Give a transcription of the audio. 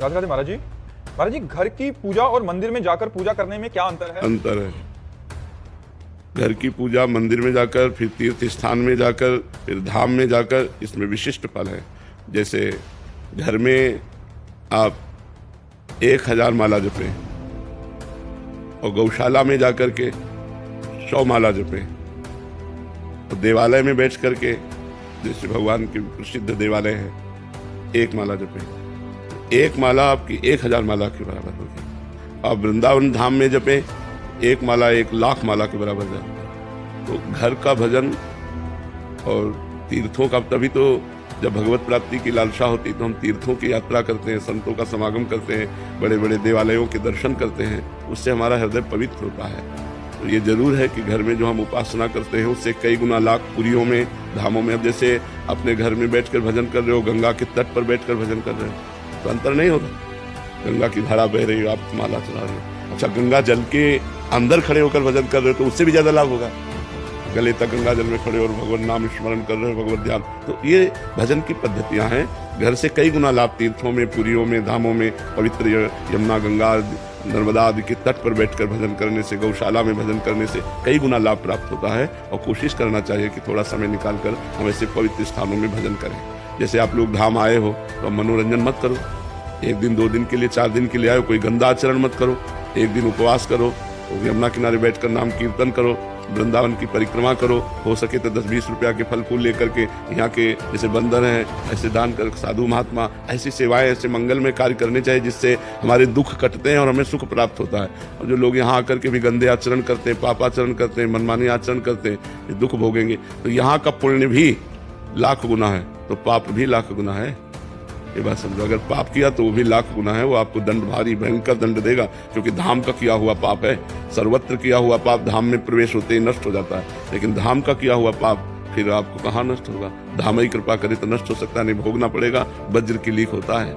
राधे राधे महाराज जी। महाराज जी, घर की पूजा और मंदिर में जाकर पूजा करने में क्या अंतर है? अंतर है। घर की पूजा मंदिर में जाकर, फिर तीर्थ स्थान में जाकर, फिर धाम में जाकर, इसमें विशिष्ट फल है। जैसे घर में आप 1000 माला जपें और गौशाला में जाकर के 100 माला जपें और देवालय में बैठ करके, जैसे भगवान के प्रसिद्ध देवालय है, 1 माला जपें। 1 माला आपकी 1000 माला के बराबर होगी। आप वृंदावन धाम में जपें 1 माला 1,00,000 माला के बराबर जाता है। तो घर का भजन और तीर्थों का, तभी तो जब भगवत प्राप्ति की लालसा होती तो हम तीर्थों की यात्रा करते हैं, संतों का समागम करते हैं, बड़े बड़े देवालयों के दर्शन करते हैं, उससे हमारा हृदय पवित्र होता है। तो ये जरूर है कि घर में जो हम उपासना करते हैं उससे कई गुना लाख पुरियों में, धामों में। अब जैसे अपने घर में बैठकर भजन कर रहे हो, गंगा के तट पर बैठकर भजन कर रहे हो, तो अंतर नहीं होता। गंगा की धारा बह रही हो, आप माला चला रहे हो। अच्छा, गंगा जल के अंदर खड़े होकर भजन कर रहे हो तो उससे भी ज्यादा लाभ होगा। गले तक गंगा जल में खड़े और भगवान नाम स्मरण कर रहे हो, भगवत ध्यान। तो ये भजन की पद्धतियां हैं। घर से कई गुना लाभ तीर्थों में, पुरियों में, धामों में, पवित्र यमुना, गंगा, नर्मदा आदि के तट पर बैठकर भजन करने से, गौशाला में भजन करने से कई गुना लाभ प्राप्त होता है। और कोशिश करना चाहिए कि थोड़ा समय निकालकर हम ऐसे पवित्र स्थानों में भजन करें। जैसे आप लोग धाम आए हो तो मनोरंजन मत करो। 1 दिन 2 दिन के लिए, 4 दिन के लिए आए, कोई गंदा आचरण मत करो। 1 दिन उपवास करो, यमुना किनारे बैठकर नाम कीर्तन करो, वृंदावन की परिक्रमा करो। हो सके तो 10-20 रुपया के फल फूल लेकर के यहाँ के जैसे बंदर हैं ऐसे दान कर, साधु महात्मा, ऐसी सेवाएं, ऐसे मंगल में कार्य करने चाहिए जिससे हमारे दुख कटते हैं और हमें सुख प्राप्त होता है। और जो लोग यहाँ आकर के भी गंदे आचरण करते हैं, पाप आचरण करते हैं, मनमानी आचरण करते हैं, ये दुख भोगेंगे। तो यहाँ का पुण्य भी लाख गुना है तो पाप भी लाख गुना है। ये बात समझो। अगर पाप किया तो वो भी लाख गुना है। वो आपको दंड, भारी भयंकर दंड देगा, क्योंकि धाम का किया हुआ पाप है। सर्वत्र किया हुआ पाप धाम में प्रवेश होते ही नष्ट हो जाता है, लेकिन धाम का किया हुआ पाप फिर आपको कहाँ नष्ट होगा? धाम ही कृपा करे तो नष्ट हो सकता है, नहीं भोगना पड़ेगा। वज्र की लीक होता है।